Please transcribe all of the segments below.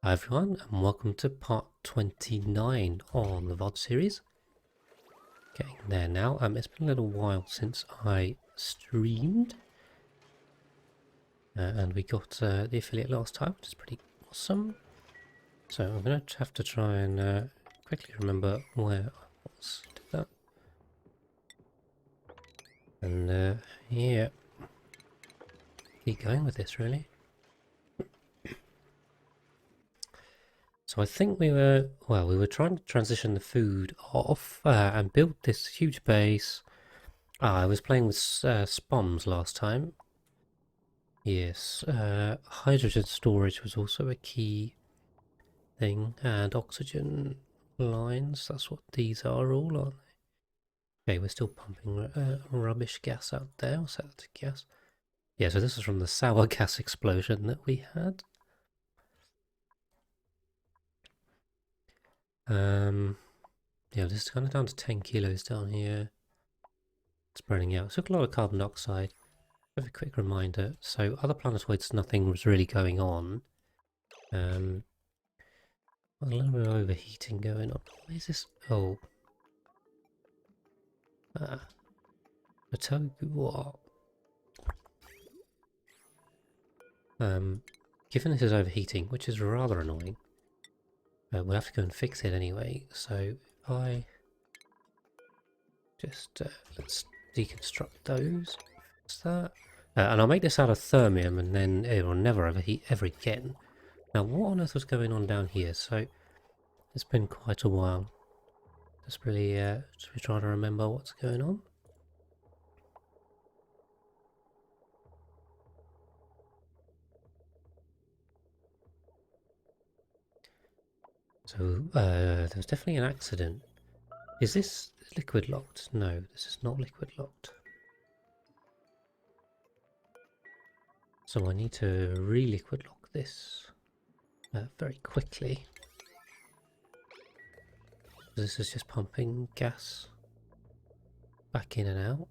Hi everyone, and welcome to part 29 on the VOD series. Getting there now. It's been a little while since I streamed. And we got the affiliate last time, which is pretty awesome. So I'm going to have to try and quickly remember where I was. Did that. And yeah, keep going with this really. So I think we were trying to transition the food off and build this huge base. I was playing with SPOMs last time. Yes, hydrogen storage was also a key thing, and oxygen lines, that's what these are all, aren't they? Okay, we're still pumping rubbish gas out there. I'll set that to gas. Yeah, so this is from the sour gas explosion that we had. Yeah, this is kind of down to 10 kilos down here. Spreading out. Took a lot of carbon dioxide. Have a quick reminder. So other planetoids, nothing was really going on. A little bit of overheating going on. What is this? Oh. I tell you what. Given this is overheating, which is rather annoying, we'll have to go and fix it anyway. So if I just let's deconstruct those. What's that? And I'll make this out of thermium, and then it will never overheat ever again. Now, what on earth was going on down here? So it's been quite a while. Just really trying to remember what's going on. So there was definitely an accident. Is this liquid locked? No, this is not liquid locked. So I need to re-liquid lock this very quickly. This is just pumping gas back in and out.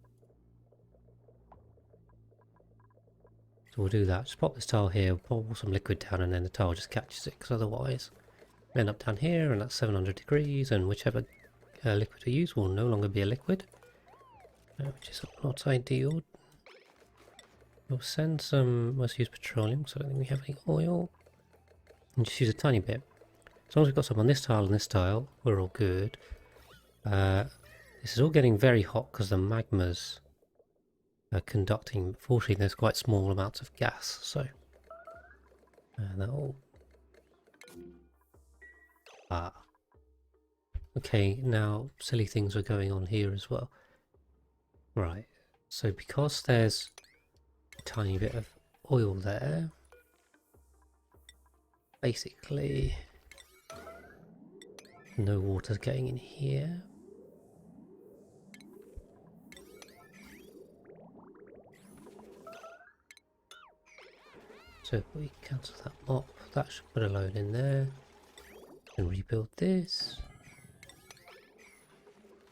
So we'll do that. Just pop this tile here, pour some liquid down, and then the tile just catches it, because otherwise we'll end up down here, and that's 700 degrees, and whichever liquid we use will no longer be a liquid, which is not ideal. We'll send some, let's use petroleum, because I don't think we have any oil, and just use a tiny bit. As long as we've got some on this tile and this tile, we're all good. This is all getting very hot because the magma's conducting. Fortunately, there's quite small amounts of gas, so that'll. Okay, now silly things are going on here as well. Right, so because there's a tiny bit of oil there, basically no water's getting in here. So if we cancel that mop, that should put a load in there. And rebuild this.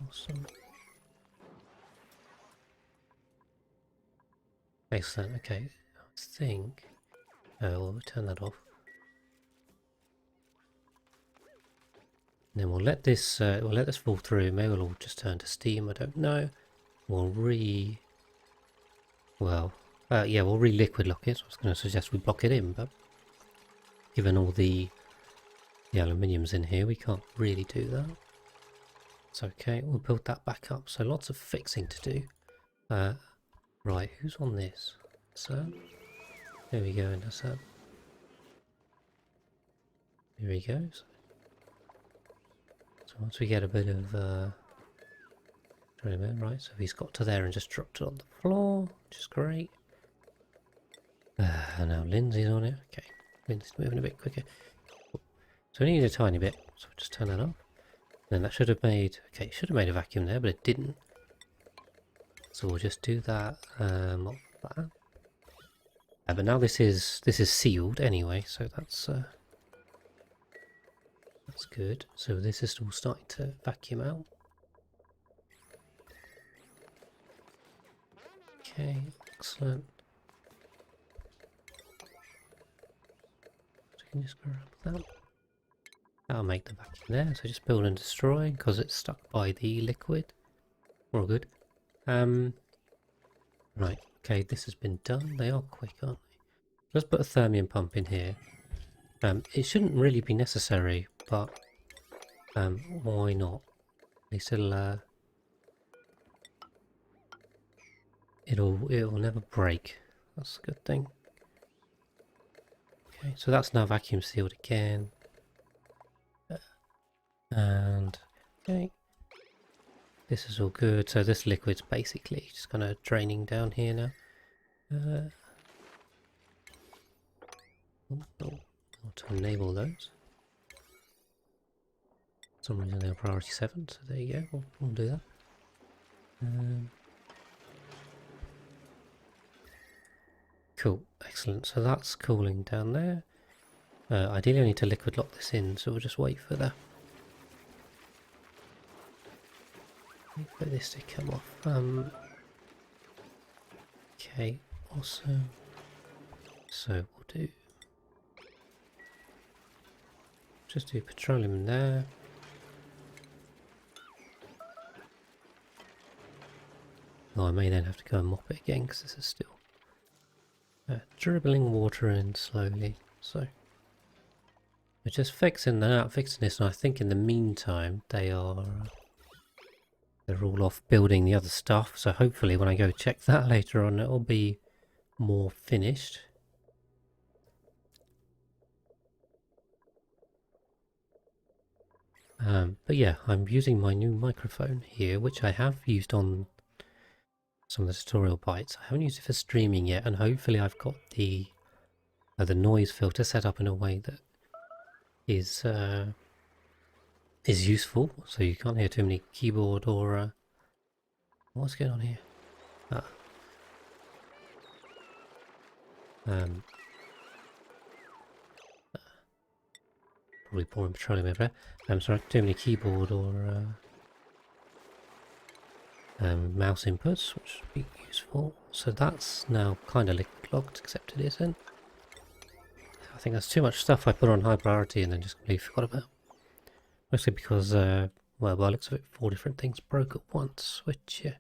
Awesome. Excellent, okay. I think we'll turn that off. And then we'll let this fall through. Maybe it'll all just turn to steam, I don't know. We'll we'll re-liquid lock it. So I was going to suggest we block it in, but given all the aluminium's in here, we can't really do that. It's okay, we'll build that back up. So lots of fixing to do. Right, who's on this? So, there we go, and that's that. Here he goes. So once we get a bit of right, so he's got to there and just dropped it on the floor, which is great. Now Lindsay's on it. Okay, Lindsay's moving a bit quicker. So we need a tiny bit, so we'll just turn that off. Then that should have made, okay, should have made a vacuum there, but it didn't. So we'll just do that, like that. But now this is sealed anyway, so that's good. So this is all starting to vacuum out. Okay, excellent. So you can just grab that. That'll make the vacuum there. So just build and destroy because it's stuck by the liquid. We're all good. Right. Okay, this has been done. They are quick, aren't they? Let's put a thermium pump in here. It shouldn't really be necessary, but why not? At least it'll never break. That's a good thing. Okay, so that's now vacuum sealed again. And okay, this is all good. So this liquid's basically just kind of draining down here now. To enable those. For some reason they're priority 7, so there you go. We'll do that. Cool, excellent. So that's cooling down there. Ideally I need to liquid lock this in, so we'll just wait for that. Wait for this to come off. Okay, awesome. So we'll do... just do petroleum in there. Oh, I may then have to go and mop it again because this is still dribbling water in slowly. So we're just fixing that, fixing this, and I think in the meantime they're all off building the other stuff. So hopefully when I go check that later on, it'll be more finished. But yeah, I'm using my new microphone here, which I have used on some of the tutorial bites. I haven't used it for streaming yet, and hopefully I've got the noise filter set up in a way that is useful, so you can't hear too many keyboard or what's going on here? Probably pouring petroleum over there. I'm sorry, too many keyboard or mouse inputs, which would be useful. So that's now kind of liquid locked, except it isn't. I think that's too much stuff I put on high priority and then just completely forgot about. Mostly because, well, by the looks of it, 4 different things broke at once, which a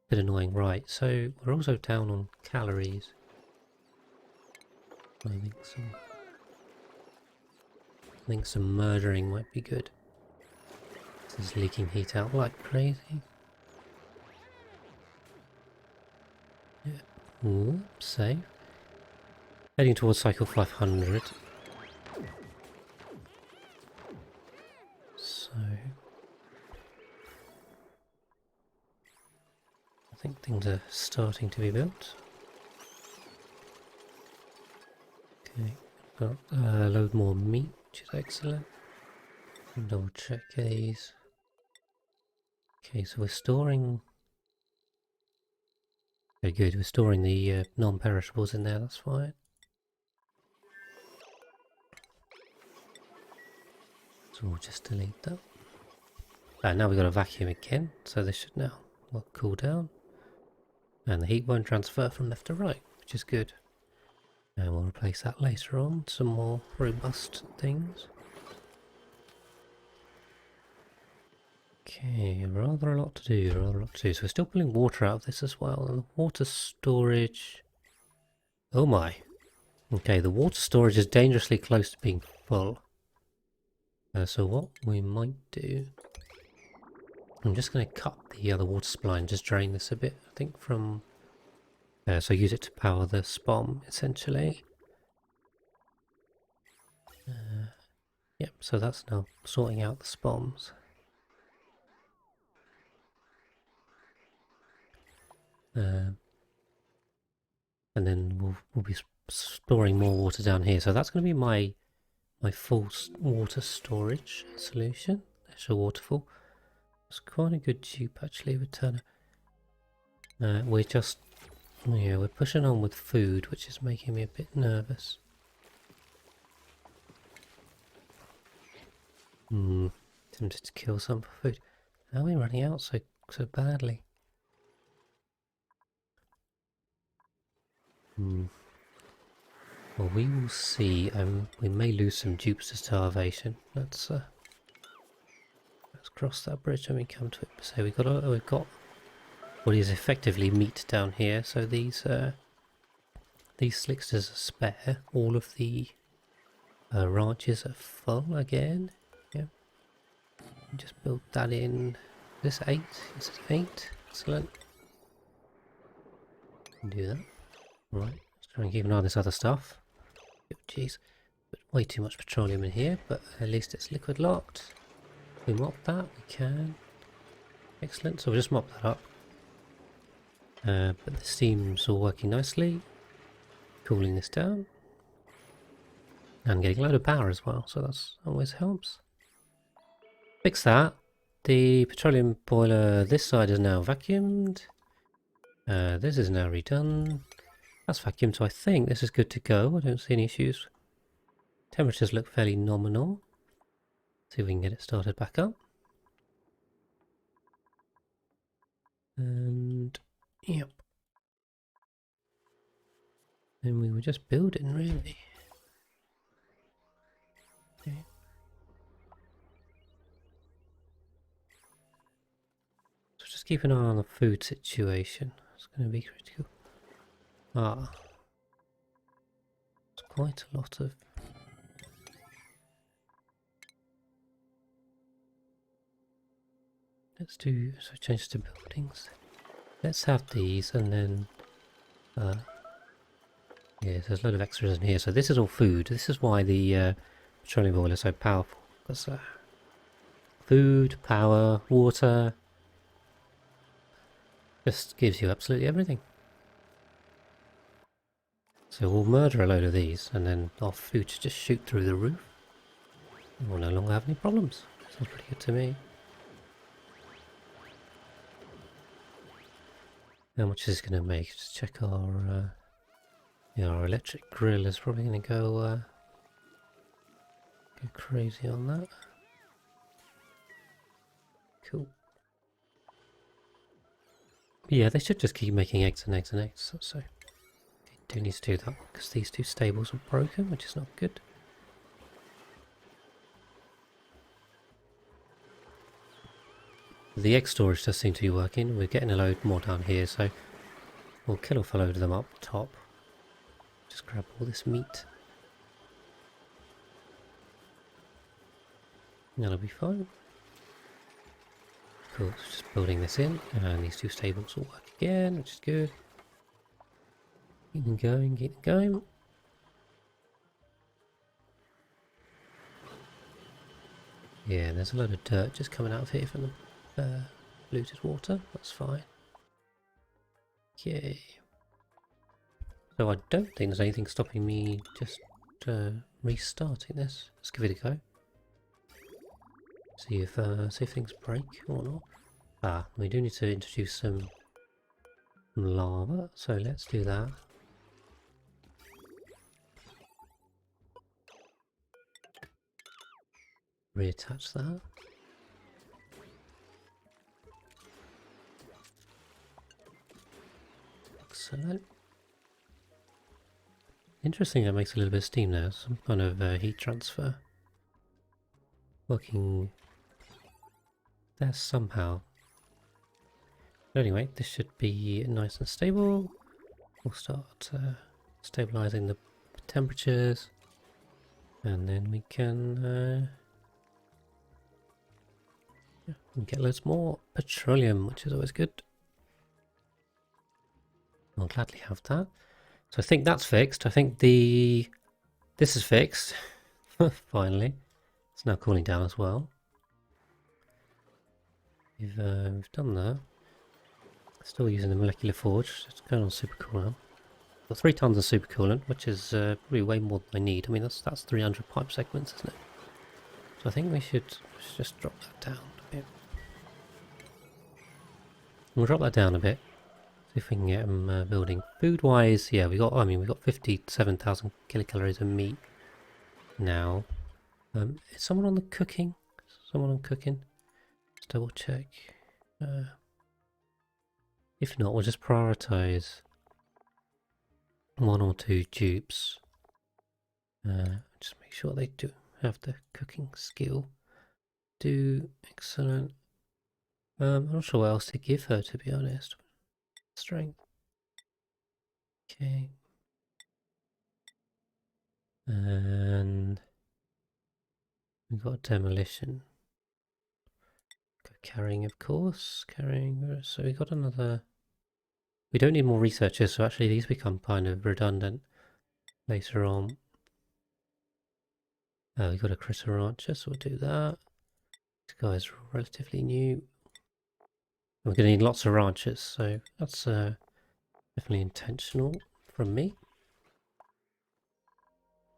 bit annoying. Right, so we're also down on calories. I think some murdering might be good. This is leaking heat out like crazy. Yeah. Ooh, save. Heading towards cycle 500. So I think things are starting to be built. Okay, got a load more meat, which is excellent. Double check these. Okay, so we're storing... very good, we're storing the non-perishables in there, that's fine. So we'll just delete that. And now we've got a vacuum again, so this should now cool down. And the heat won't transfer from left to right, which is good. And we'll replace that later on, some more robust things. Okay, rather a lot to do, So we're still pulling water out of this as well, and the water storage... oh my! Okay, the water storage is dangerously close to being full. So what we might do... I'm just going to cut the other water supply and just drain this a bit, I think from... so use it to power the SPOM, essentially. Yep, so that's now sorting out the SPOMs. And then we'll be storing more water down here. So that's going to be my full water storage solution. Extra waterfall. It's quite a good dupe actually with Turner. We're just, yeah, we're pushing on with food, which is making me a bit nervous. Tempted to kill some for food. How are we running out so badly? Well, we will see. We may lose some dupes to starvation. Let's cross that bridge when we come to it. So we've got what is effectively meat down here. So these slicksters are spare. All of the ranches are full again. Yeah. Just build that in. This 8 instead of 8. Excellent. Can do that. Right. Let's try and keep an eye on this other stuff. Oh, jeez. Way too much petroleum in here, but at least it's liquid locked. We mop that, we can. Excellent, so we'll just mop that up. But the steam's all working nicely. Cooling this down. And getting a load of power as well, so that always helps. Fix that. The petroleum boiler this side is now vacuumed. This is now redone. That's vacuumed, so I think this is good to go. I don't see any issues. Temperatures look fairly nominal. See if we can get it started back up. And yep. And we were just building really. Okay. So just keep an eye on the food situation. It's going to be critical. It's quite a lot of. Let's do, so change to buildings. Let's have these and then, yeah, there's a load of extras in here. So this is all food. This is why the petroleum boiler is so powerful. Because food, power, water, just gives you absolutely everything. So we'll murder a load of these and then our food should just shoot through the roof. And we'll no longer have any problems. Sounds pretty good to me. How much is this going to make? Just check our, yeah, our electric grill is probably going to go crazy on that. Cool. But yeah, they should just keep making eggs and eggs and eggs. So they do need to do that because these two stables are broken, which is not good. The egg storage does seem to be working. We're getting a load more down here, so we'll kill off a load of them up top. Just grab all this meat. That'll be fine. Cool, so just building this in, and these two stables will work again, which is good. Keep them going, keep them going. Yeah, there's a load of dirt just coming out of here from the polluted water. That's fine. Okay. So I don't think there's anything stopping me just restarting this. Let's give it a go. See if things break or not. Ah, we do need to introduce some lava, so let's do that. Reattach that. Excellent. Interesting, that makes a little bit of steam there. Some kind of heat transfer working there somehow. But anyway, this should be nice and stable. We'll start stabilizing the temperatures, and then we can get loads more petroleum, which is always good. I'll gladly have that. So I think that's fixed. I think this is fixed. Finally. It's now cooling down as well. We've done that. Still using the molecular forge. It's going on supercoolant. Got 3 tons of supercoolant, which is probably way more than I need. I mean, that's 300 pipe segments, isn't it? So I think we should just drop that down a bit. We'll drop that down a bit. See if we can get them building. Food-wise, yeah, we got 57,000 kilocalories of meat now. Is someone on the cooking? Someone on cooking? Let's double check. If not, we'll just prioritize 1 or 2 dupes. Just make sure they do have the cooking skill. Excellent. I'm not sure what else to give her, to be honest. Strength. Okay. And we've got demolition. Got carrying, of course. Carrying. So we got another. We don't need more researchers, so actually these become kind of redundant later on. We've got a critter rancher, so we'll do that. This guy's relatively new. We're going to need lots of ranchers, so that's definitely intentional from me.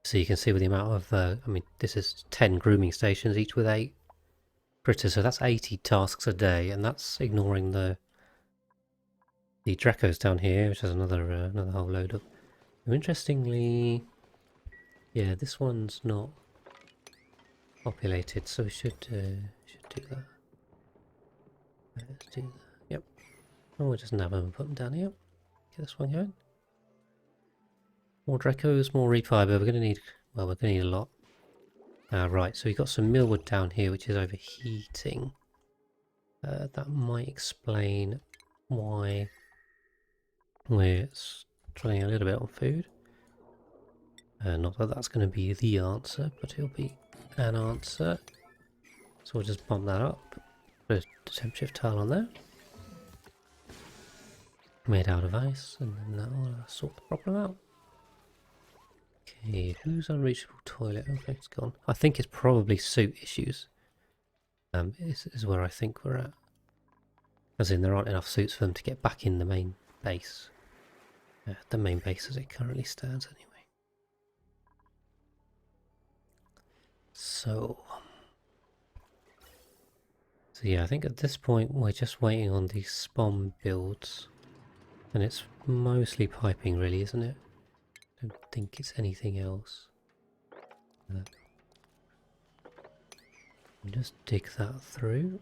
So you can see with the amount of, I mean, this is 10 grooming stations, each with 8 critters, so that's 80 tasks a day, and that's ignoring the Dracos down here, which has another whole load of. Interestingly, yeah, this one's not populated, so we should do that. Let's do that. Yep. Oh, we'll just nab them and put them down here. Get this one going. More Dracos, more refiber. We're going to need, well, we're going to need a lot. Right, so we've got some millwood down here, which is overheating. That might explain why we're struggling a little bit on food. Not that that's going to be the answer, but it'll be an answer. So we'll just bump that up. Put a temp shift tile on there. Made out of ice, and then that'll sort the problem out. Okay, who's unreachable toilet? Okay, it's gone. I think it's probably suit issues. Is where I think we're at. As in, there aren't enough suits for them to get back in the main base. The main base as it currently stands, anyway. So yeah, I think at this point we're just waiting on these spawn builds. And it's mostly piping, really, isn't it? I don't think it's anything else. Just dig that through.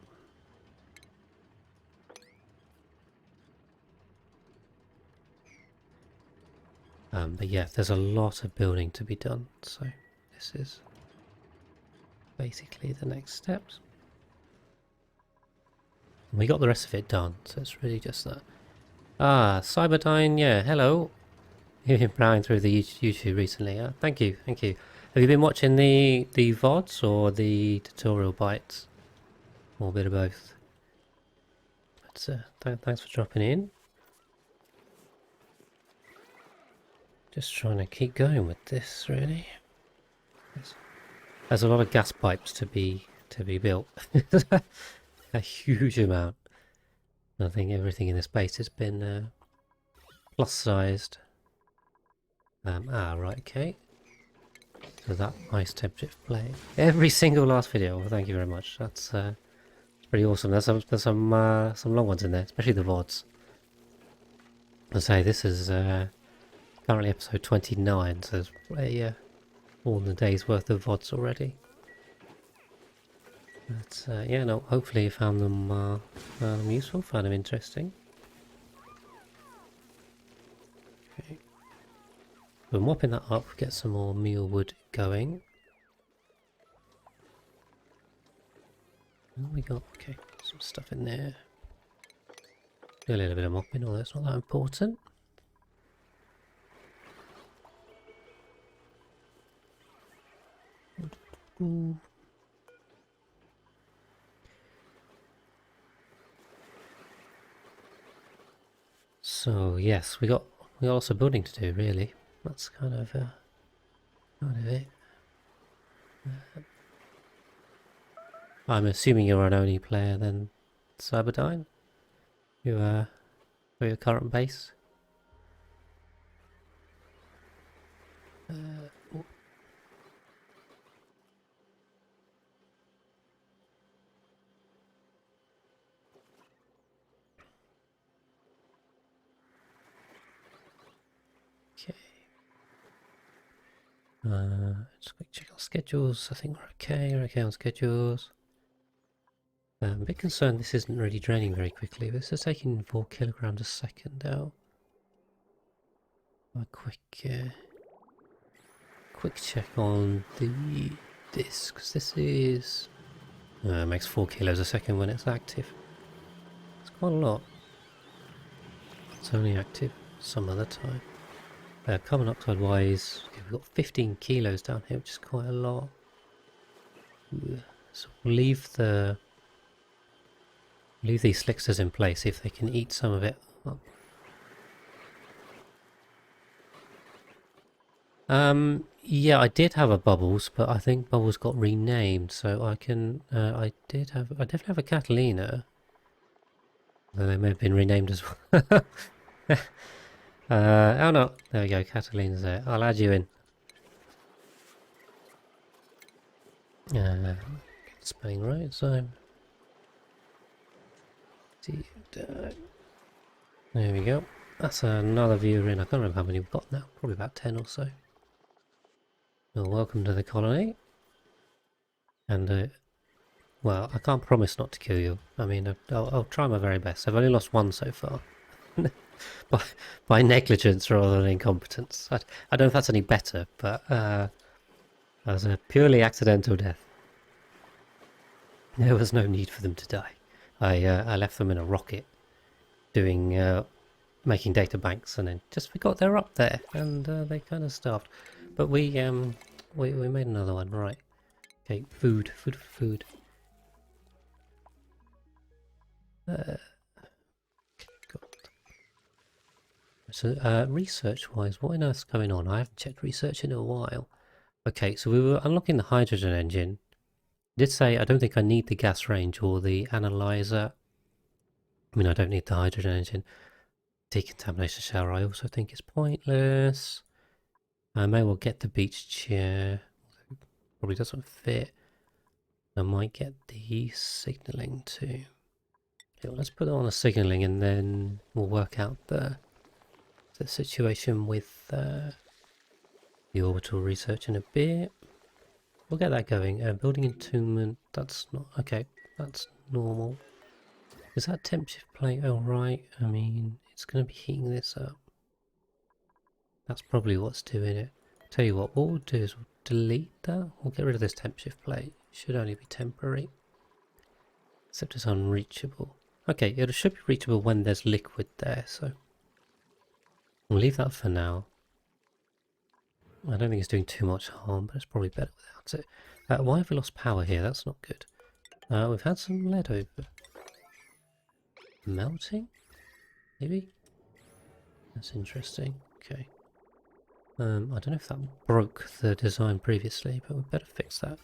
But yeah, there's a lot of building to be done, so this is basically the next steps. And we got the rest of it done, so it's really just that. Ah, Cyberdyne, yeah, hello. You've been browsing through the YouTube recently. Thank you, thank you. Have you been watching the VODs or the tutorial bites? Or a bit of both. But thanks for dropping in. Just trying to keep going with this, really. There's a lot of gas pipes to be built. A huge amount. I think everything in this base has been plus sized. Right, okay. So that nice temp shift play. Every single last video. Well, thank you very much. That's pretty awesome. There's some long ones in there, especially the VODs. I say this is currently episode 29, so there's more than a day's worth of VODs already. But yeah, no. Hopefully you found them useful, found them interesting. Okay. We're mopping that up, get some more meal wood going. What we got? Okay, some stuff in there. Do a little bit of mopping, although it's not that important. So yes, we got lots of building to do, really. That's kind of it. I'm assuming you're an only player then, Cyberdyne? You for your current base? Okay. Just quick check on schedules. I think we're okay. We're okay on schedules. I'm a bit concerned this isn't really draining very quickly. This is taking 4 kilograms a second out. A quick quick check on this, because this is makes 4 kilos a second when it's active. It's quite a lot. It's only active some other time. Carbon dioxide wise, okay, we've got 15 kilos down here, which is quite a lot. So we'll leave these slicksters in place, see if they can eat some of it up. Yeah, I did have a Bubbles, but I think Bubbles got renamed, so I can, I definitely have a Catalina. Though they may have been renamed as well. Oh no, there we go, Catalina's there. I'll add you in. Spelling right, so... There we go. That's another viewer in. I can't remember how many we've got now, probably about 10 or so. Well, welcome to the colony. And, well, I can't promise not to kill you. I mean, I'll try my very best. I've only lost one so far. by negligence rather than incompetence. I don't know if that's any better, but that was a purely accidental death. There was no need for them to die. I left them in a rocket doing making data banks, and then just forgot they're up there, and they kind of starved. But we made another one, right? Okay, food. So research-wise, what on earth's going on? I haven't checked research in a while. Okay, so we were unlocking the hydrogen engine. I did say I don't think I need the gas range or the analyzer. I mean, I don't need the hydrogen engine. Decontamination shower I also think is pointless. I may well get the beach chair. Probably doesn't fit. I might get the signalling too. Okay, well, let's put it on the signalling and then we'll work out the situation with the orbital research in a bit. We'll get that going. Building entombment, that's not... okay, that's normal. Is that temp shift plate? Oh right, I mean, it's going to be heating this up. That's probably what's doing it. Tell you what we'll do is we'll delete that. We'll get rid of this temp shift plate. It should only be temporary. Except it's unreachable. Okay, it should be reachable when there's liquid there, so... we'll leave that for now. I don't think it's doing too much harm, but it's probably better without it. Why have we lost power here? That's not good. We've had some lead over. Melting? Maybe? That's interesting. Okay. I don't know if that broke the design previously, but we better fix that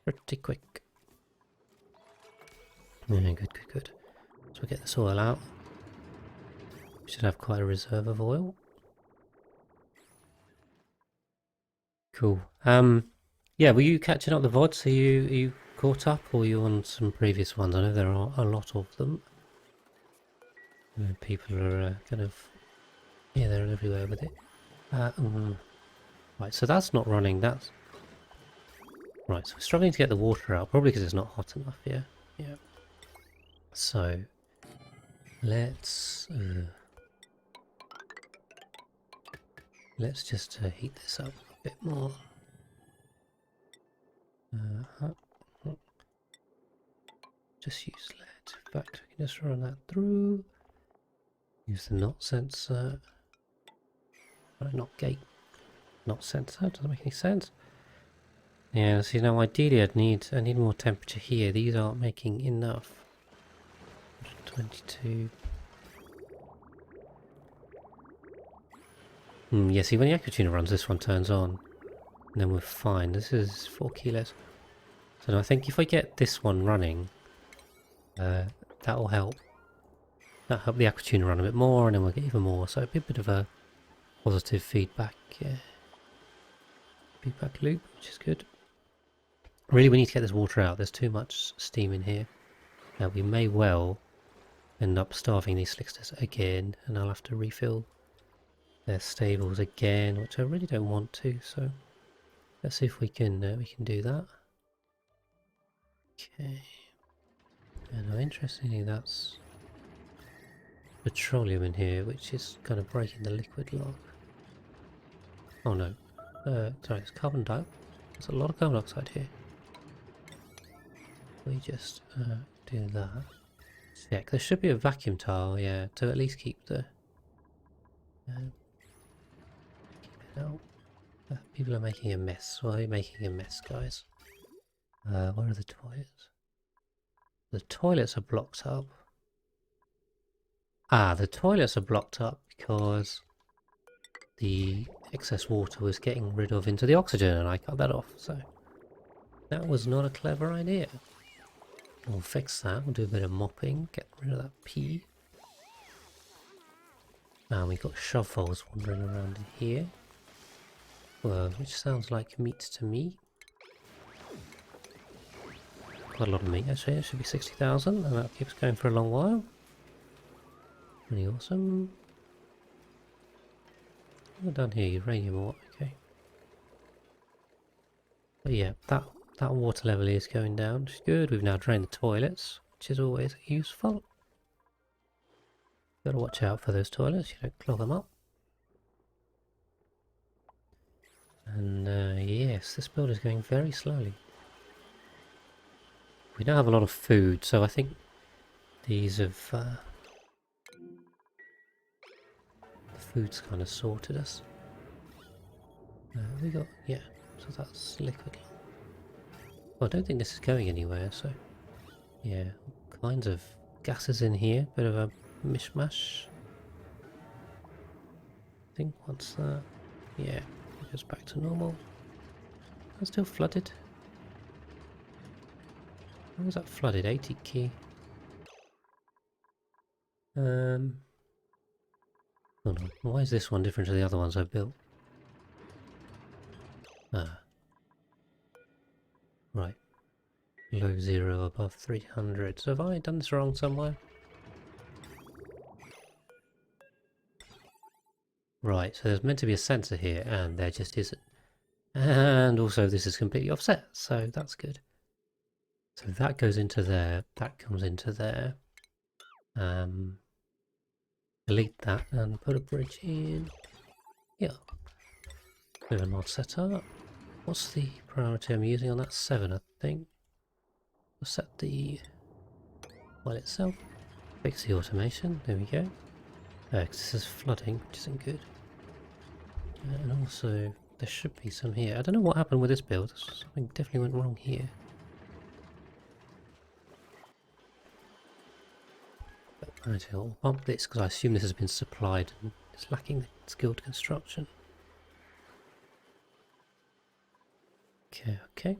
pretty quick. Yeah, good. So we get this oil out. We should have quite a reserve of oil. Cool. Yeah, were you catching up the VODs? Are you caught up, or are you on some previous ones? I know there are a lot of them. People are kind of... yeah, they're everywhere with it. Right, so that's not running, that's... right, so we're struggling to get the water out, probably because it's not hot enough, yeah? Yeah. So, let's just heat this up a bit more. Just use lead. In fact, we can just run that through. Use the knot sensor. Right, not gate. Knot sensor. Doesn't make any sense. Yeah. See, now ideally, I need more temperature here. These aren't making enough. 22. Yeah. See, when the aquatuner runs, this one turns on, and then we're fine. This is 4 kilos. So now I think if I get this one running, that will help. That'll help the aquatuner run a bit more, and then we'll get even more. So it'll be a bit of a positive feedback loop, which is good. Really, we need to get this water out. There's too much steam in here. Now we may well end up starving these slicksters again, and I'll have to refill their stables again, which I really don't want to. So let's see if we can do that. Okay. And now, interestingly, that's petroleum in here, which is kind of breaking the liquid lock. Oh no. sorry, it's carbon dioxide. There's a lot of carbon dioxide here. We just do that. Check. There should be a vacuum tile, yeah, to at least keep the keep it out. People are making a mess. Why are you making a mess, guys? Where are the toilets? The toilets are blocked up. Ah, the toilets are blocked up because the excess water was getting rid of into the oxygen, and I cut that off. So that was not a clever idea. We'll fix that. We'll do a bit of mopping, get rid of that pee. And we've got shovels wandering around in here. Well, which sounds like meat to me. Quite a lot of meat actually. It should be 60,000, and that keeps going for a long while. Pretty awesome. What down here? Uranium ore. Okay. But yeah, that water level is going down, which is good. We've now drained the toilets, which is always useful. Gotta watch out for those toilets, you don't clog them up. And yes, this build is going very slowly. We now have a lot of food, so I think these have... the food's kind of sorted us. We got... yeah, so that's liquid. Well, I don't think this is going anywhere, so... yeah, all kinds of gases in here, bit of a mishmash. I think once that... yeah, it goes back to normal. It's still flooded. Where was that flooded? 80 key. Hold on. Why is this one different to the other ones I built? Ah. Right. Low 0 above 300. So have I done this wrong somewhere? Right, so there's meant to be a sensor here, and there just isn't. And also this is completely offset, so that's good. So that goes into there, that comes into there. Delete that and put a bridge in. Yeah. Bit of an odd setup. What's the priority I'm using on that? 7, I think. We'll set the well itself. Fix the automation. There we go. Because this is flooding, which isn't good. And also, there should be some here. I don't know what happened with this build. Something definitely went wrong here. Right, I'll bump this because I assume this has been supplied and it's lacking the skilled construction. Okay, okay.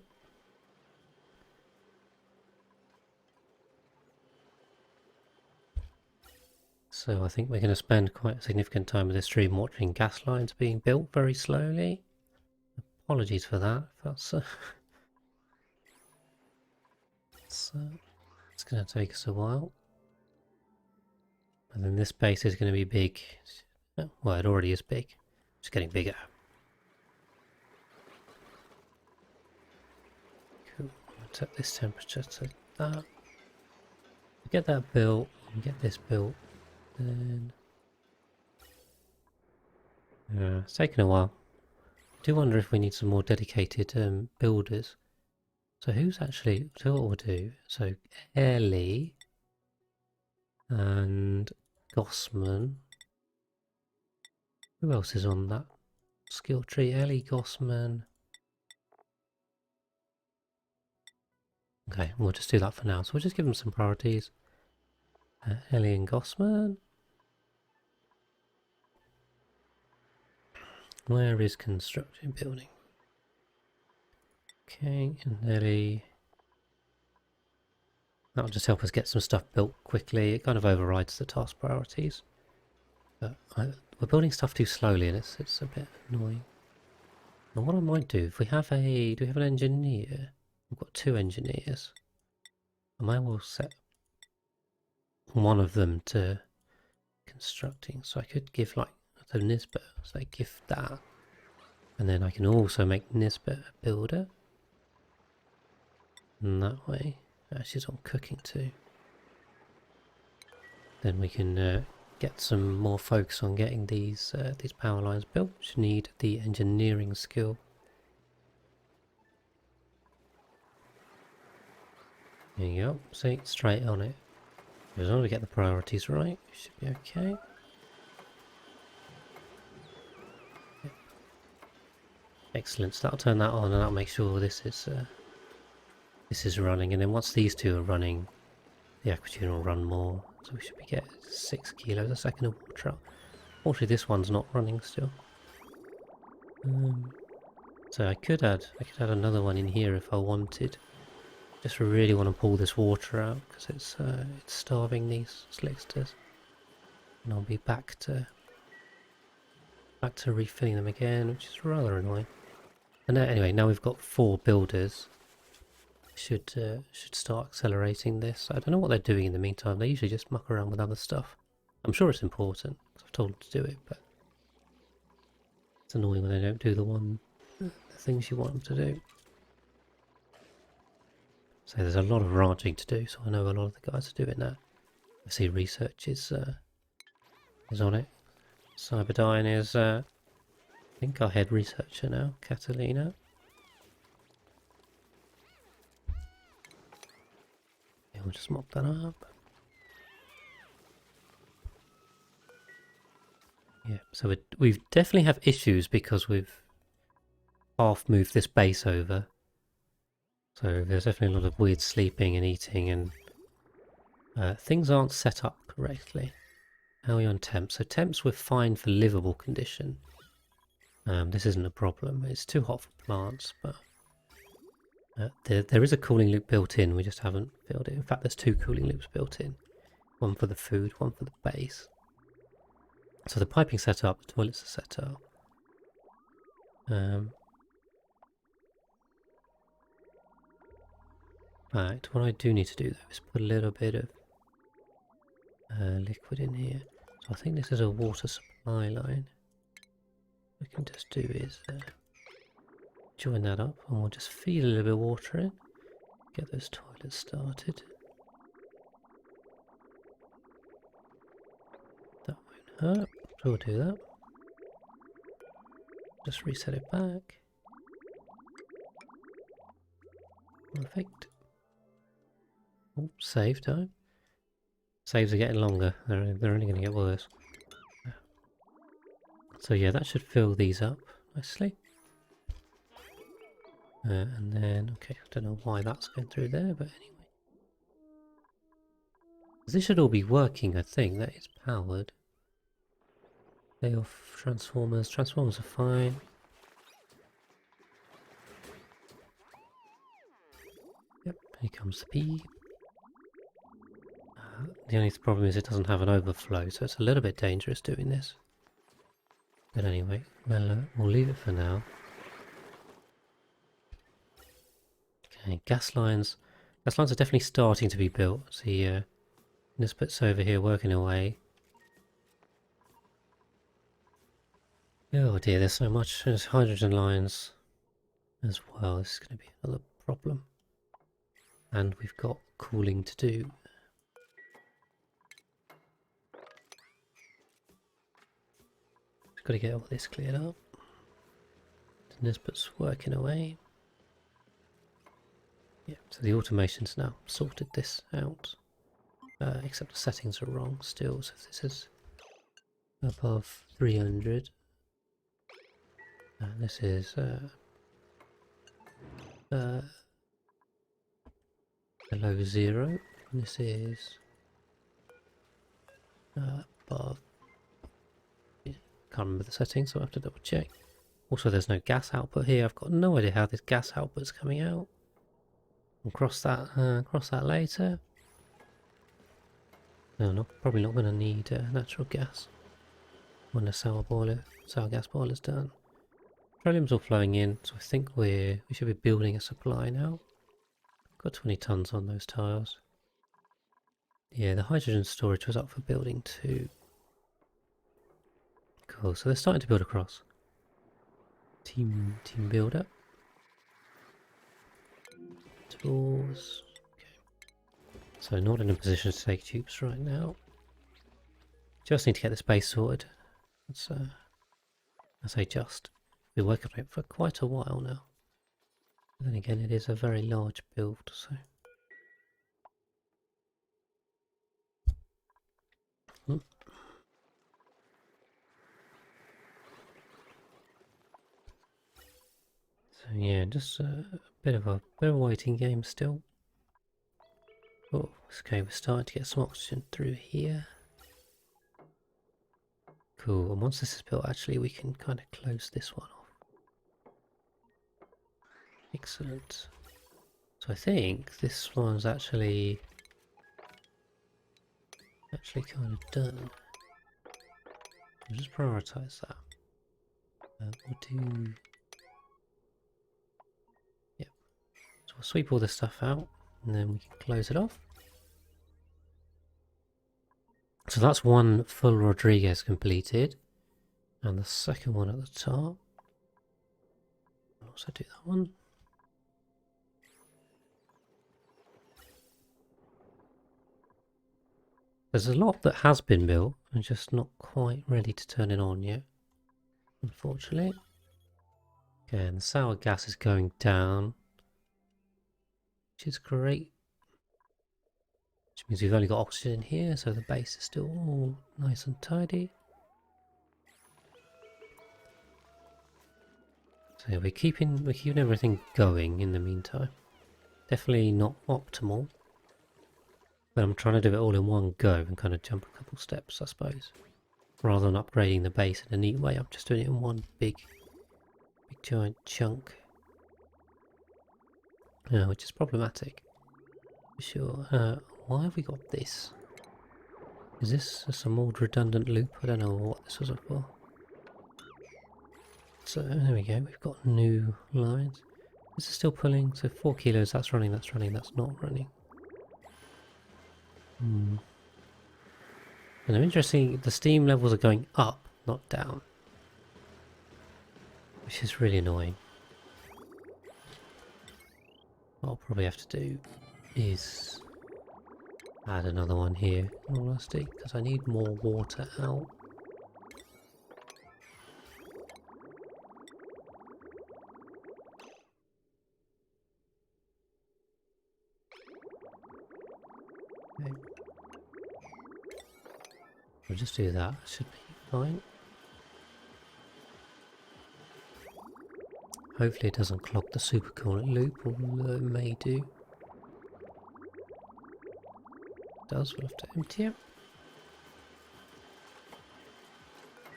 So I think we're going to spend quite a significant time of this stream watching gas lines being built very slowly. Apologies for that. That's it's going to take us a while. And then this base is going to be big. Well, it already is big. It's getting bigger. Cool. I'll set this temperature to that. Get that built and get this built. Then it's taken a while. I do wonder if we need some more dedicated builders. So who's actually... so what we'll do... so Ellie and Gossman. Who else is on that skill tree? Ellie, Gossman. Okay, we'll just do that for now. So we'll just give them some priorities. Ellie and Gossman. Where is construction building? Okay, and Ellie. That'll just help us get some stuff built quickly. It kind of overrides the task priorities. But we're building stuff too slowly and it's a bit annoying. And what I might do, if we have a... do we have an engineer? We've got 2 engineers. I might well set one of them to constructing. So I could give like the Nisbet, so I give that. And then I can also make Nisbet a builder. And that way... she's on cooking too. Then we can get some more focus on getting these power lines built, which need the engineering skill. There you go, see, straight on it. As long as we get the priorities right, we should be okay. Yep. Excellent, so that'll turn that on and that'll make sure this is running, and then once these two are running, the aquatune will run more, so we should be getting 6 kilos a second of water out. Fortunately this one's not running still. So I could add another one in here if I wanted. Just really want to pull this water out because it's starving these slicksters, and I'll be back to refilling them again, which is rather annoying. And anyway, now we've got 4 builders. Should start accelerating this. I don't know what they're doing in the meantime. They usually just muck around with other stuff. I'm sure it's important because I've told them to do it, but it's annoying when they don't do the things you want them to do. So there's a lot of ranching to do, so I know a lot of the guys are doing that. I see research is on it. Cyberdyne is, I think, our head researcher now, Catalina. Yeah, we'll just mop that up. Yeah, so we've definitely have issues because we've half moved this base over. So there's definitely a lot of weird sleeping and eating, and things aren't set up correctly. How are we on temps? So temps we're fine for livable condition. This isn't a problem. It's too hot for plants, but there is a cooling loop built in. We just haven't filled it. In fact, there's 2 cooling loops built in. One for the food, one for the base. So the piping's set up, the toilets are set up. Right, what I do need to do though is put a little bit of liquid in here. So I think this is a water supply line. What we can just do is join that up, and we'll just feed a little bit of water in. Get those toilets started. That won't hurt, so we'll do that. Just reset it back. Perfect. Oh, save time. Saves are getting longer. They're only going to get worse. So yeah, that should fill these up nicely. And then, okay, I don't know why that's going through there, but anyway. This should all be working, I think. That is powered. Lay off transformers. Transformers are fine. Yep, here comes the pea. The only problem is it doesn't have an overflow, so it's a little bit dangerous doing this. But anyway, we'll leave it for now. Okay, gas lines. Gas lines are definitely starting to be built. See, Nisbet's over here working away. Oh dear, there's so much. There's hydrogen lines as well. This is going to be another problem. And we've got cooling to do. Got to get all this cleared up. Nisbet's working away. Yeah, so the automation's now sorted this out. Except the settings are wrong still, so if this is above 300. And this is below 0. And this is above. Can't remember the settings, so I have to double check. Also, there's no gas output here. I've got no idea how this gas output's coming out. We'll cross that later. No, probably not going to need natural gas when the sour gas boiler's done. Petroleum's all flowing in, so I think we should be building a supply now. Got 20 tons on those tiles. Yeah, the hydrogen storage was up for building too. Cool, so they're starting to build across. Team builder. Tools. Okay. So not in a position to take tubes right now. Just need to get this base sorted. That's I say just. Been working on it for quite a while now. But then again, it is a very large build, so. Hmm. So yeah, just a bit of a waiting game still. Oh, okay, we're starting to get some oxygen through here. Cool, and once this is built, actually, we can kind of close this one off. Excellent. So I think this one's actually kind of done. I'll just prioritize that. We'll do... Yep. So we'll sweep all this stuff out, and then we can close it off. So that's one full Rodriguez completed. And the second one at the top. I'll also do that one. There's a lot that has been built and just not quite ready to turn it on yet, unfortunately. Okay, and the sour gas is going down, which is great. Which means we've only got oxygen in here, so the base is still all nice and tidy. So we're keeping everything going in the meantime. Definitely not optimal. But I'm trying to do it all in one go and kind of jump a couple steps, I suppose. Rather than upgrading the base in a neat way, I'm just doing it in one big giant chunk. Which is problematic. For sure. Why have we got this? Is this some old redundant loop? I don't know what this was for. So there we go, we've got new lines. This is still pulling, so 4 kilos, that's running, that's not running. And I'm interested, the steam levels are going up, not down. Which is really annoying. What I'll probably have to do is add another one here, in all honesty, because I need more water out. Okay. We'll just do that, should be fine. Hopefully it doesn't clog the supercoolant loop, although it may do. It does, we'll have to empty it.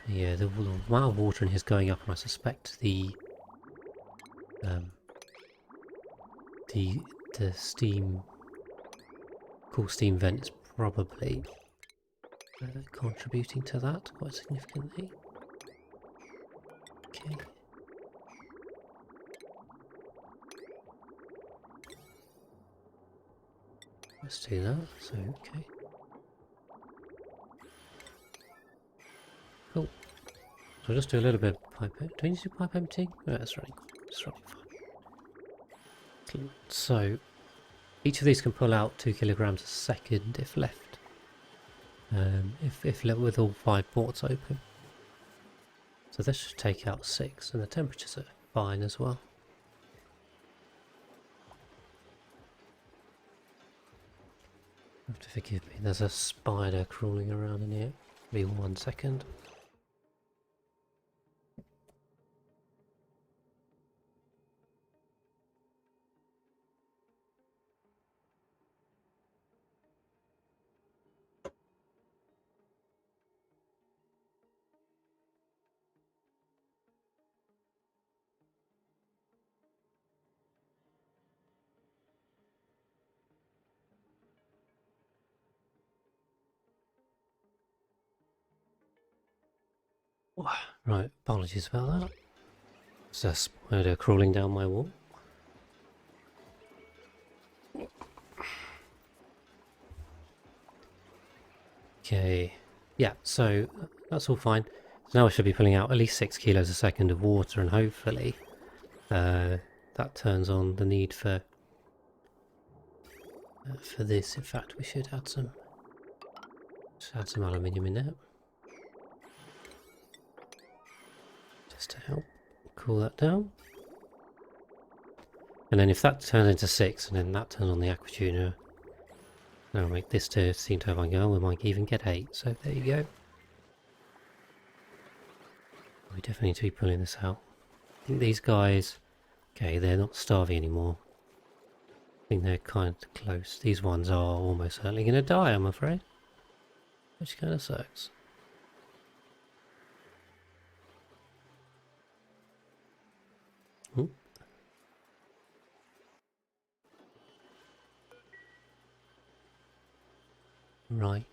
Yeah, the amount of water in here is going up, and I suspect the steam, cool steam vent is probably contributing to that quite significantly. Okay. Let's do that, so okay. Cool. So I'll just do a little bit of pipe emptying. Do I need to do pipe emptying? Oh, that's running. It's running fine. So each of these can pull out 2 kilograms a second if left. If left with all 5 ports open. So this should take out 6, and the temperatures are fine as well. You have to forgive me, there's a spider crawling around in here. Be 1 second. Right, apologies about that. There's a spider crawling down my wall. Okay, yeah, so that's all fine. So now I should be pulling out at least 6 kilos a second of water, and hopefully that turns on the need for this. In fact, we should add some aluminium in there. just to help cool that down. And then if that turns into 6 and then that turns on the aqua tuner, that'll make this to steam turbine go, we might even get 8, so there you go. We definitely need to be pulling this out. I think these guys, okay, they're not starving anymore. I think they're kind of close. These ones are almost certainly going to die, I'm afraid. Which kind of sucks. Oop. Right.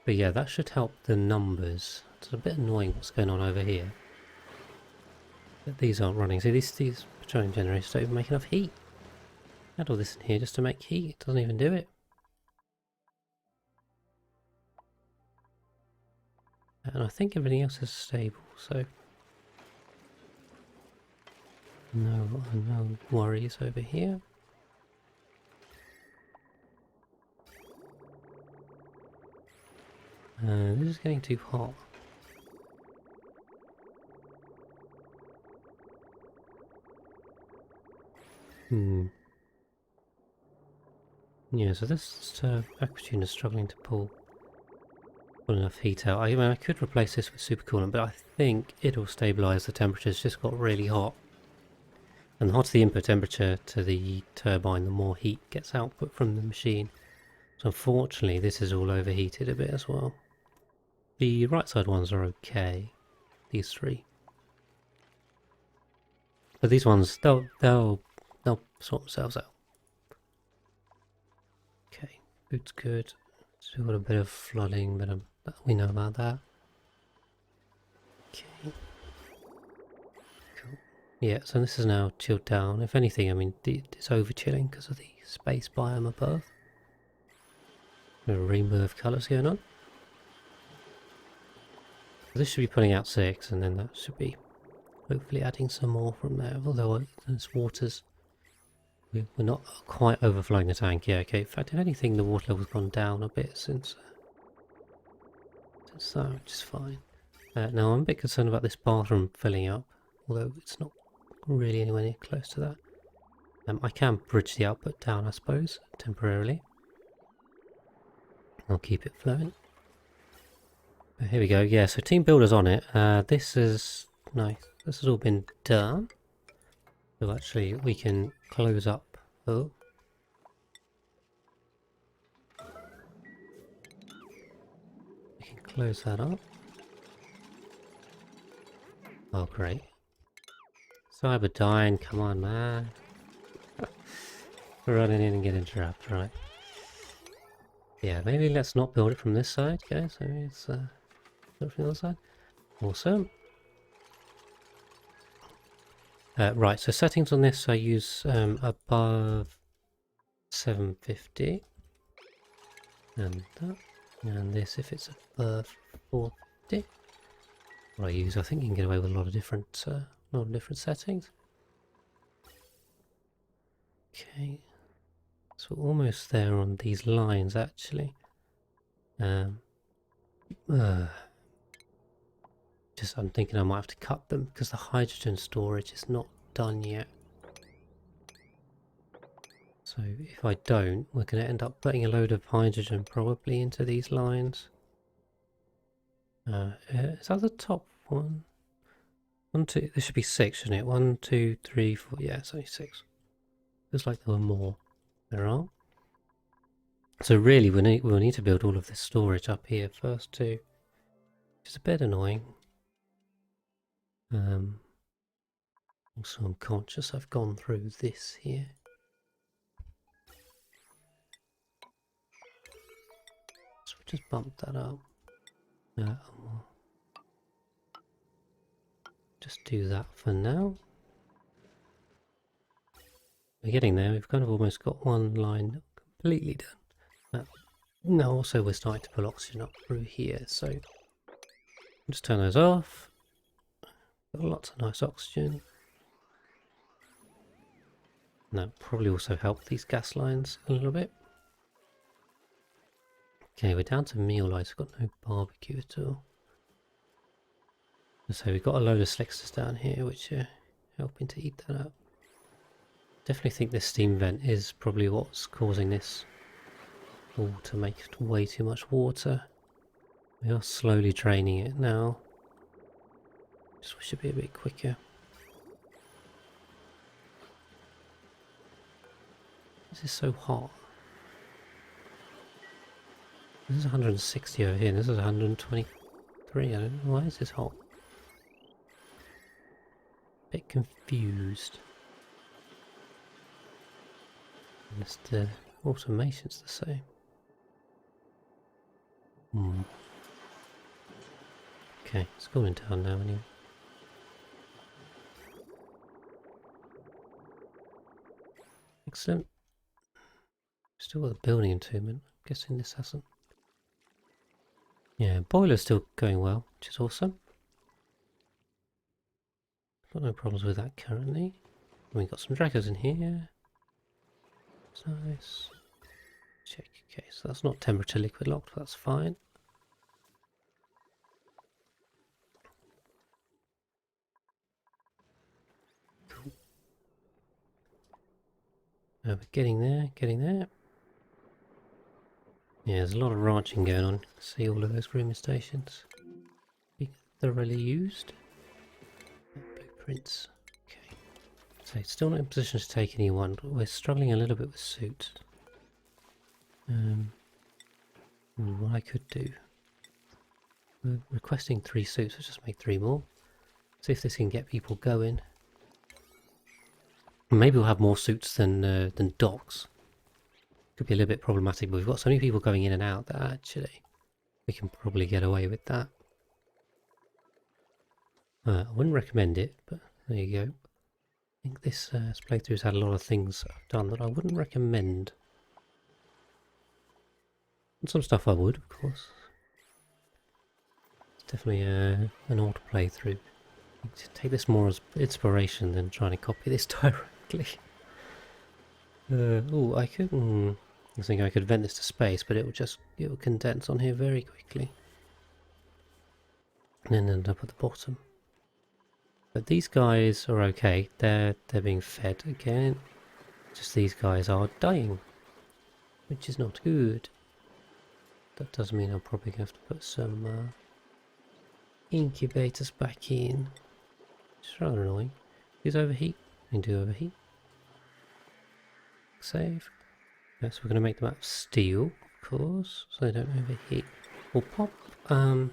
But yeah, that should help the numbers. It's a bit annoying what's going on over here. But these aren't running. See, these petroleum generators don't even make enough heat. Add all this in here just to make heat. It doesn't even do it. And I think everything else is stable, so no worries over here. This is getting too hot. Yeah, so this aqua tuner is struggling to pull enough heat out. I mean, I could replace this with supercoolant, but I think it'll stabilise the temperature. It's just got really hot. And the hotter the input temperature to the turbine, the more heat gets output from the machine. So unfortunately, this is all overheated a bit as well. The right side ones are okay, these 3. But these ones, they'll sort themselves out. Okay, boot's good. Still got a bit of flooding, but we know about that. Okay. Cool. Yeah, so this is now chilled down. If anything, I mean, it's over chilling because of the space biome above. A rainbow of colours going on. This should be putting out 6, and then that should be hopefully adding some more from there. Although this water's, we're not quite overflowing the tank. Yeah, okay. In fact, if anything, the water level's gone down a bit since that, which is fine. Now I'm a bit concerned about this bathroom filling up, although it's not really anywhere near close to that. I can bridge the output down, I suppose, temporarily. I'll keep it flowing. Here we go. Yeah, so team builder's on it. This is nice. This has all been done. So actually, we can close up. Oh. We can close that up. Oh, great. Cyberdyne, come on, man. We're running in and getting trapped, right? Yeah, maybe let's not build it from this side, guys. Maybe it's built from the other side. Awesome. Right, so settings on this I use above 750. And that. And this if it's above 450. What I use, I think you can get away with a lot of different settings. Okay. So we're almost there on these lines actually. Just I'm thinking I might have to cut them because the hydrogen storage is not done yet. So if I don't, we're going to end up putting a load of hydrogen probably into these lines. Is that the top one? 1, 2, there should be 6, shouldn't it? 1, 2, 3, 4, yeah, it's only 6. Looks like there were more. There are. So really we'll need to build all of this storage up here first too. Which is a bit annoying. Also I'm conscious I've gone through this here. So we'll just bump that up. Just do that for now. We're getting there. We've kind of almost got one line completely done. Now also we're starting to pull oxygen up through here, so just turn those off. Got lots of nice oxygen. And that probably also help these gas lines a little bit. Okay, we're down to meal lights. We've got no barbecue at all. So we've got a load of slicksters down here which are helping to eat that up. Definitely think this steam vent is probably what's causing this all to make way too much water. We are slowly draining it now. Just wish it'd be a bit quicker. This is so hot. This is 160 over here, and this is 123. I don't know, why is this hot? Bit confused. Just the automation's the same. Okay, it's cooling down now anyway. Excellent. Still got the building entombment. I'm guessing this hasn't. Yeah, boiler's still going well, which is awesome. Got no problems with that currently. We've got some dragons in here. That's nice. Check. Okay, so that's not temperature liquid locked, but that's fine. Cool. We're getting there, getting there. Yeah, there's a lot of ranching going on. See all of those grooming stations. Being thoroughly used. Blueprints. Okay. So still not in position to take anyone, but we're struggling a little bit with suits. What I could do. We're requesting 3 suits, let's just make 3 more. See if this can get people going. Maybe we'll have more suits than docks. Could be a little bit problematic, but we've got so many people going in and out that actually we can probably get away with that. I wouldn't recommend it, but there you go. I think this playthrough's had a lot of things I've done that I wouldn't recommend. And some stuff I would, of course. It's definitely an auto playthrough. Take this more as inspiration than trying to copy this directly. Oh, I could. I think I could vent this to space, but it will condense on here very quickly, and then end up at the bottom. But these guys are okay. They're being fed again. Just these guys are dying, which is not good. That does mean I'm probably going to have to put some incubators back in. It's rather annoying. These overheat. They do overheat. Save. Yes, we're going to make them out of steel, of course, so they don't overheat. We'll pop. We'll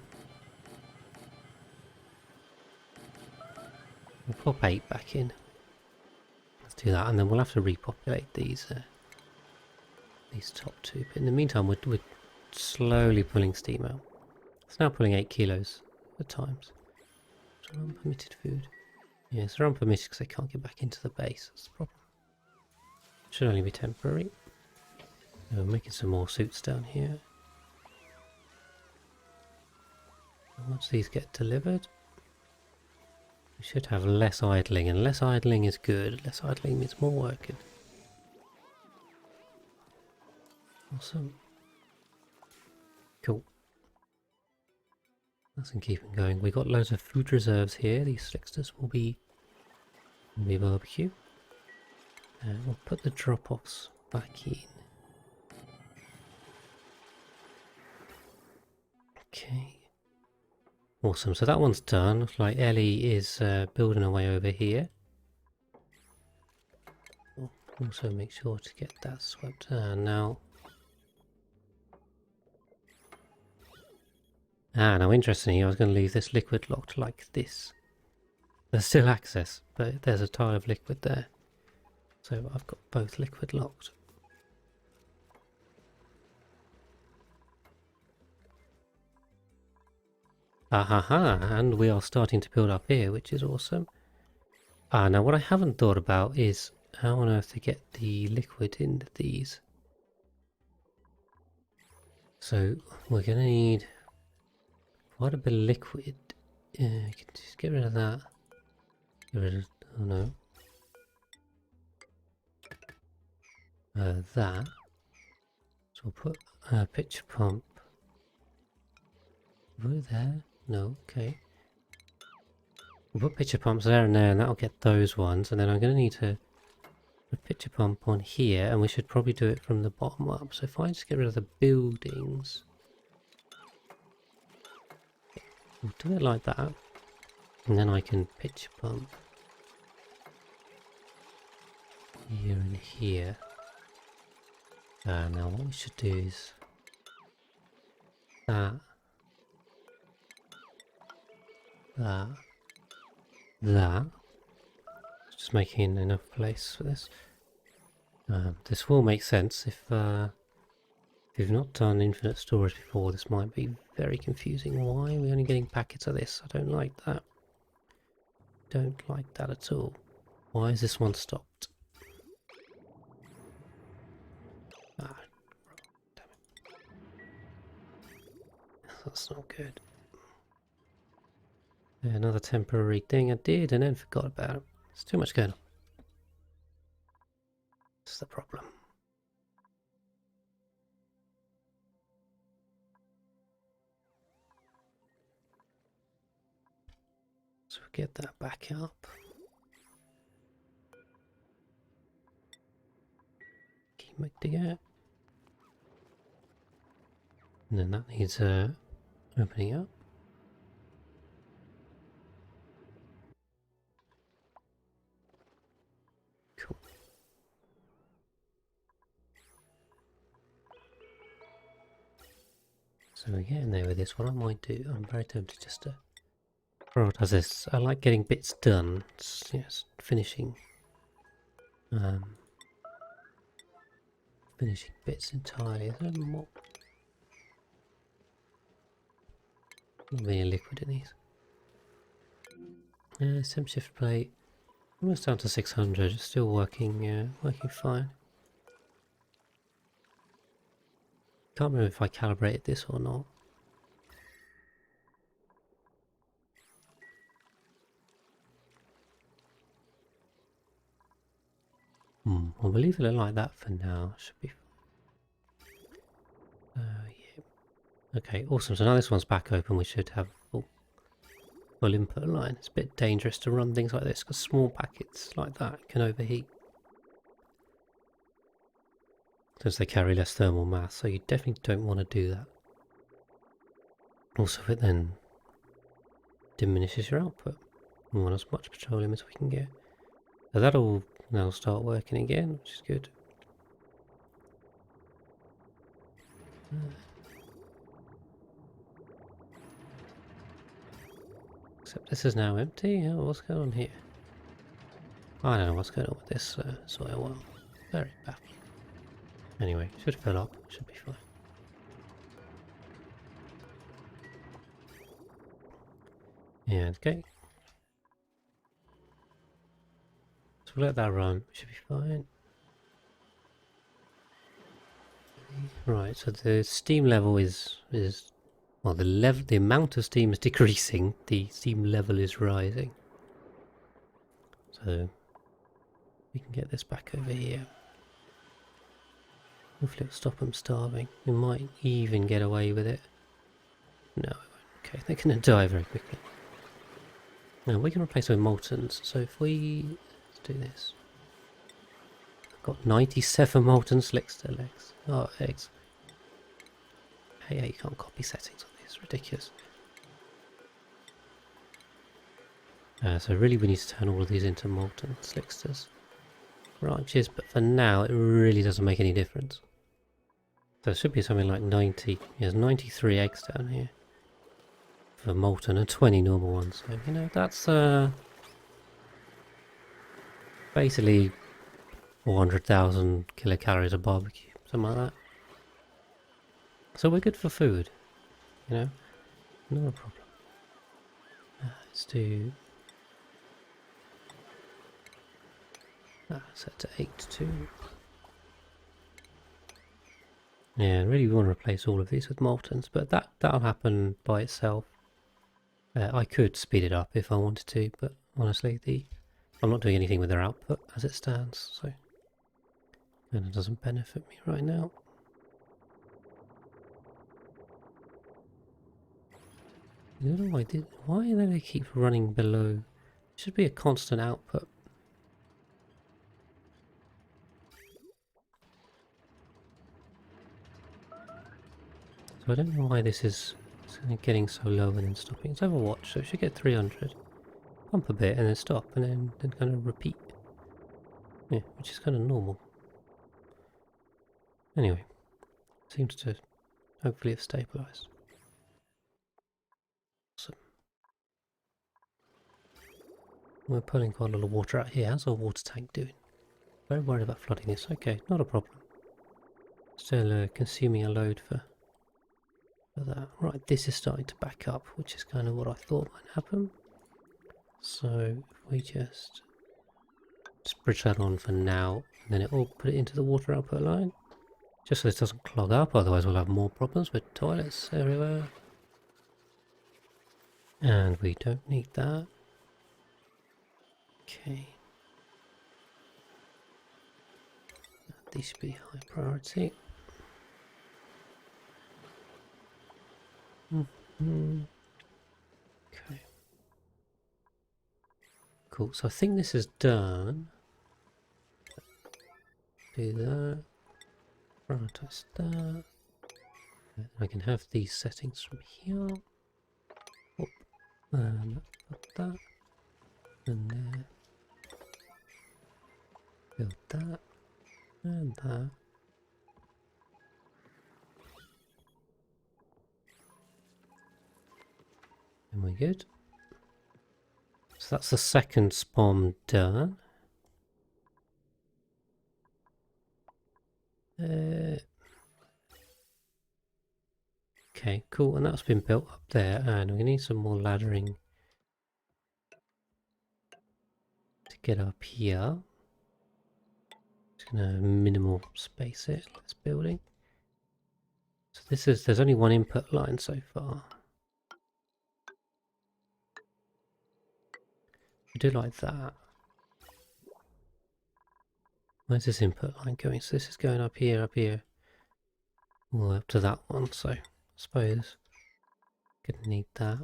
pop 8 back in. Let's do that, and then we'll have to repopulate these top 2. But in the meantime, we're slowly pulling steam out. It's now pulling 8 kilos at times. So unpermitted food. Yes, they're unpermitted because they can't get back into the base. That's the problem. Should only be temporary. So we're making some more suits down here. And once these get delivered, we should have less idling, and less idling is good. Less idling means more working. Awesome. Cool. That's in keeping going. We've got loads of food reserves here. These slicksters will be barbecue. And we'll put the drop-offs back in. Okay. Awesome, so that one's done. Looks like Ellie is building away over here. We'll also make sure to get that swept down now. Now interestingly, I was going to leave this liquid locked like this. There's still access, but there's a tile of liquid there. So I've got both liquid locked. And we are starting to build up here, which is awesome. Now what I haven't thought about is how on earth to get the liquid into these. So we're going to need quite a bit of liquid. You can just get rid of that. Get rid of, oh no. That. So we'll put a pitcher pump over there. No, okay. We'll put pitcher pumps there and there, and that'll get those ones. And then I'm going to need to put a pitcher pump on here, and we should probably do it from the bottom up. So if I just get rid of the buildings, we'll do it like that, and then I can pitcher pump here and here. Now what we should do is that, just making enough place for this. This will make sense if you've not done infinite storage before. This might be very confusing. Why are we only getting packets of this? I don't like that. Don't like that at all. Why is this one stopped? Ah, damn it. That's not good. Another temporary thing I did and then forgot about it. It's too much going on. That's the problem. So we'll get that back up. Keep making it. And then that needs opening up. Cool. So we're getting there with this. What I might do, I'm very tempted just to prioritize this. I like getting bits done. Yes, finishing bits entirely. Is there more? Not really liquid in these. Sim shift plate. Almost down to 600. Still working. Working fine. Can't remember if I calibrated this or not. I'll leave it like that for now. Should be. Yeah. Okay, awesome. So now this one's back open. We should have full input line. It's a bit dangerous to run things like this because small packets like that can overheat, since they carry less thermal mass. So you definitely don't want to do that. Also, it then diminishes your output. We want as much petroleum as we can get. So that'll now start working again, which is good. Except this is now empty. Oh, what's going on here? I don't know what's going on with this soil well. Very baffling. Anyway, should fill up. Should be fine. Yeah, okay. So we'll let that run. Should be fine. Right. So the steam level is well, the amount of steam is decreasing. The steam level is rising. So we can get this back over here. Hopefully it'll stop them starving. We might even get away with it. No, it won't. Okay, they're going to die very quickly. Now we can replace them with moltens. So if we do this, I've got 97 molten slickster legs. Oh, eggs. Hey, you can't copy settings on this. Ridiculous. So really we need to turn all of these into molten slicksters branches, but for now it really doesn't make any difference. So it should be something like 90. There's 93 eggs down here for molten and 20 normal ones. So, you know, that's basically 400,000 kilocalories of barbecue, something like that. So we're good for food, you know, not a problem. Let's do set to 8 too. Yeah, really we want to replace all of these with moltens, but that'll happen by itself. I could speed it up if I wanted to, but honestly, I'm not doing anything with their output as it stands, so and it doesn't benefit me right now. I don't know why do they keep running below Should be a constant output. So I don't know why this is getting so low and then stopping. It's Overwatch, so it should get 300. Pump a bit and then stop and then kind of repeat. Yeah, which is kind of normal. Anyway, seems to hopefully have stabilised. Awesome. We're pulling quite a lot of water out here. How's our water tank doing? Very worried about flooding this. Okay, not a problem. Still consuming a load for that. Right, this is starting to back up, which is kind of what I thought might happen. So if we just bridge that on for now, and then it will put it into the water output line. Just so this doesn't clog up, otherwise we'll have more problems with toilets everywhere. And we don't need that. Okay. These should be high priority. Okay. Cool, so I think this is done. Do that. Prioritize that. I can have these settings from here. Oh, and put that. And there. Build that. And that. And we're good. So that's the second spawn done. Okay, cool, and that's been built up there, and we need some more laddering to get up here. Just gonna minimal space it, this building. So there's only one input line so far. I do like that. Where's this input line going? So this is going up here, all the way up to that one, so I suppose gonna need that.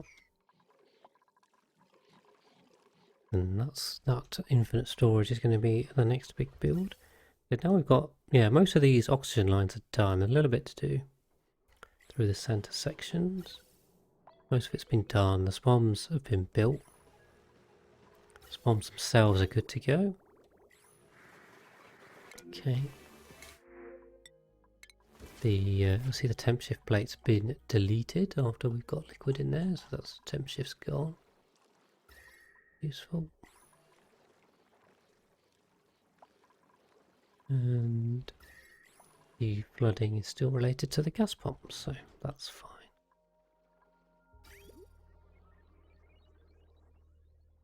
And that infinite storage is going to be the next big build. But now we've got, yeah, most of these oxygen lines are done. A little bit to do through the centre sections. Most of it's been done. The SPOMs have been built. The SPOMs themselves are good to go. Okay. I see the temp shift plate's been deleted after we've got liquid in there, so that's temp shift's gone. Useful. And the flooding is still related to the gas pumps, so that's fine.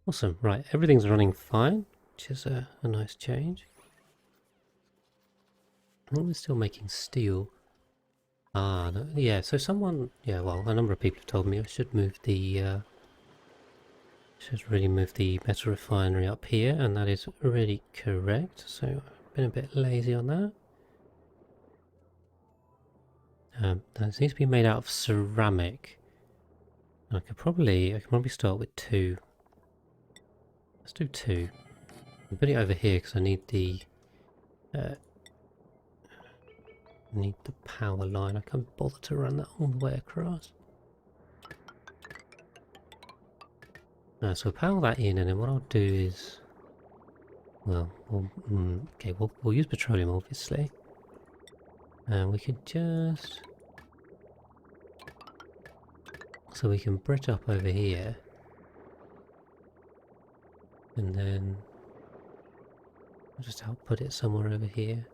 Awesome, right, everything's running fine, which is a nice change. I think we're still making steel. Ah, no, yeah, so someone, yeah, well, a number of people have told me I should move the, should really move the metal refinery up here, and that is really correct, so I've been a bit lazy on that. That needs to be made out of ceramic. I can probably start with 2. Let's do 2. I'm putting it over here because I need the power line. I can't bother to run that all the way across. So we'll power that in, and then what I'll do is, well, we'll use petroleum obviously, and we can just, so we can bridge up over here, and then I'll just output it somewhere over here.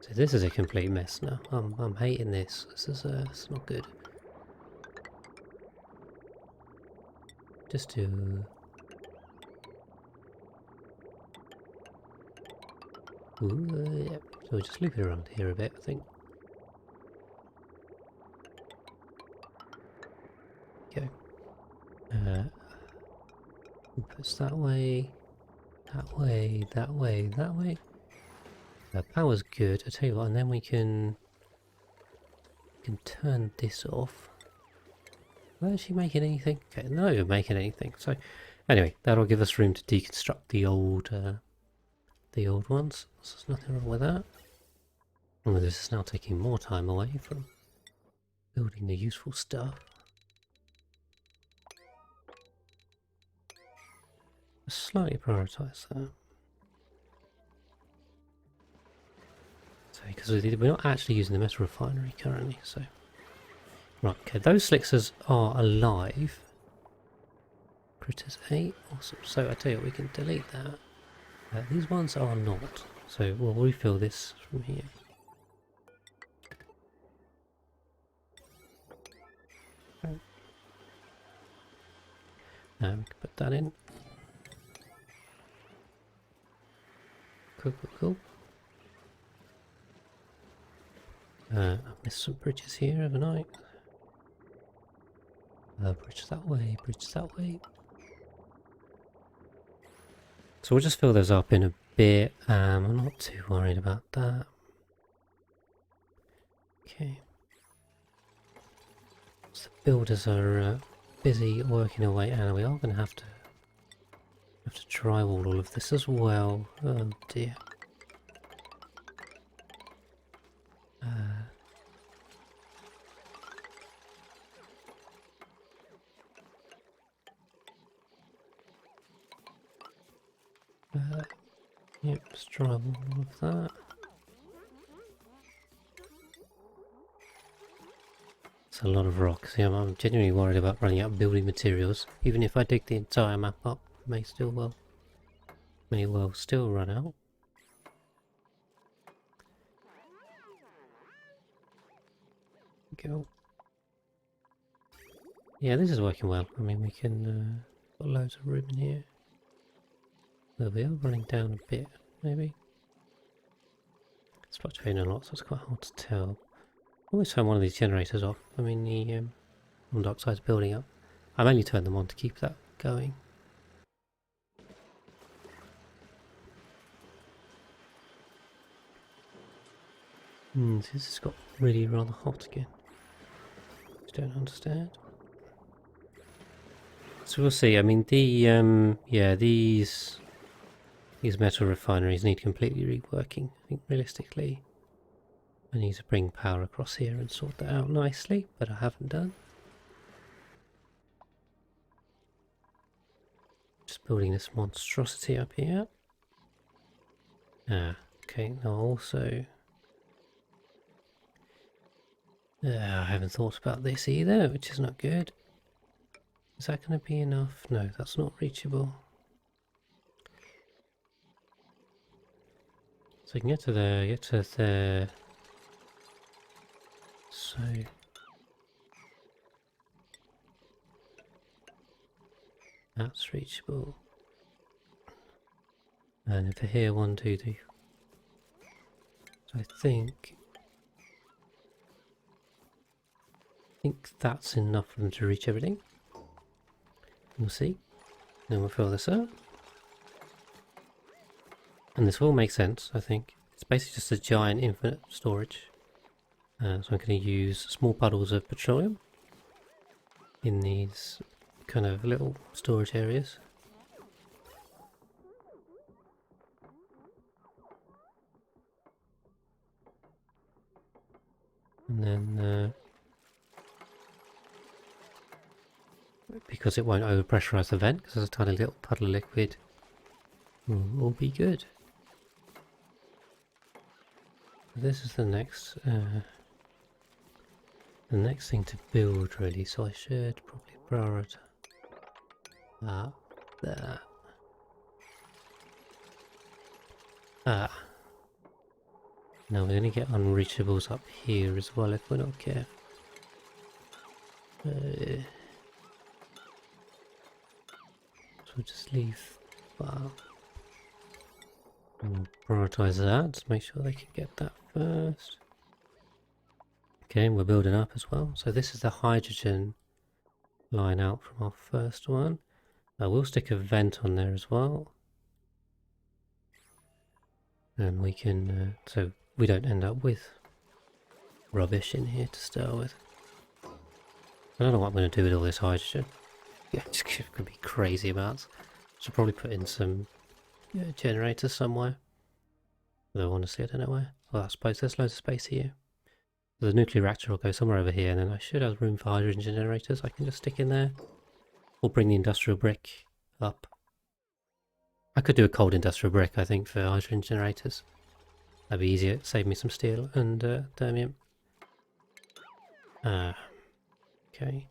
So this is a complete mess now. I'm hating this. This is it's not good. Just do. Ooh, yep. So we'll just loop it around here a bit, I think. Go. Inputs that way, that way, that way, that way. Power's good, I tell you what, and then we can turn this off. Are she making anything? Okay, they're not even making anything. So, anyway, that'll give us room to deconstruct the old ones. So there's nothing wrong with that. And this is now taking more time away from building the useful stuff. Slightly prioritise that. So, because we're not actually using the metal refinery currently, so... Right, okay, those slicksers are alive. Critters 8, awesome. So I tell you what, we can delete that. These ones are not, so we'll refill this from here. Okay. Now we can put that in. Cool, cool, cool. I've missed some bridges here, haven't I? Bridge that way, bridge that way. So we'll just fill those up in a bit. I'm not too worried about that. Okay. So the builders are busy working away, and we are going to have to drywall all of this as well. Oh dear. Yep, let's drywall all of that. It's a lot of rocks. Yeah, I'm genuinely worried about running out of building materials. Even if I dig the entire map up, may well still run out. Go. Yeah, this is working well. I mean, we can got loads of room in here. Well, we are running down a bit, maybe. It's fluctuating a lot, so it's quite hard to tell. I always turn one of these generators off. I mean, the carbon dioxide's building up. I mainly turn them on to keep that going. This has got really rather hot again. I don't understand. So we'll see. I mean, the yeah, these metal refineries need completely reworking. I think realistically, I need to bring power across here and sort that out nicely, but I haven't done. Just building this monstrosity up here. Okay. Now also, I haven't thought about this either, which is not good. Is that going to be enough? No, that's not reachable. So I can get to there, get to there. So that's reachable. And for here, 1, 2, 3. So I think that's enough for them to reach everything. We'll see. Then we'll fill this up. And this will make sense, I think. It's basically just a giant infinite storage. So I'm going to use small puddles of petroleum in these kind of little storage areas. And then because it won't overpressurize the vent, because there's a tiny little puddle of liquid, will be good. This is the next thing to build, really, so I should probably prioritize that. Now we're going to get unreachables up here as well if we're not careful. So we'll just leave that. And we'll prioritise that to make sure they can get that first. Okay, we're building up as well. So this is the hydrogen line out from our first one. We'll stick a vent on there as well. And we can, so we don't end up with rubbish in here to start with. I don't know what I'm going to do with all this hydrogen. Yeah, it's going to be crazy amounts. Should probably put in some generators somewhere. Though honestly, I don't know where. Well, I suppose there's loads of space here. The nuclear reactor will go somewhere over here, and then I should have room for hydrogen generators I can just stick in there. Or bring the industrial brick up. I could do a cold industrial brick, I think, for hydrogen generators. That'd be easier, save me some steel and thermium. Okay.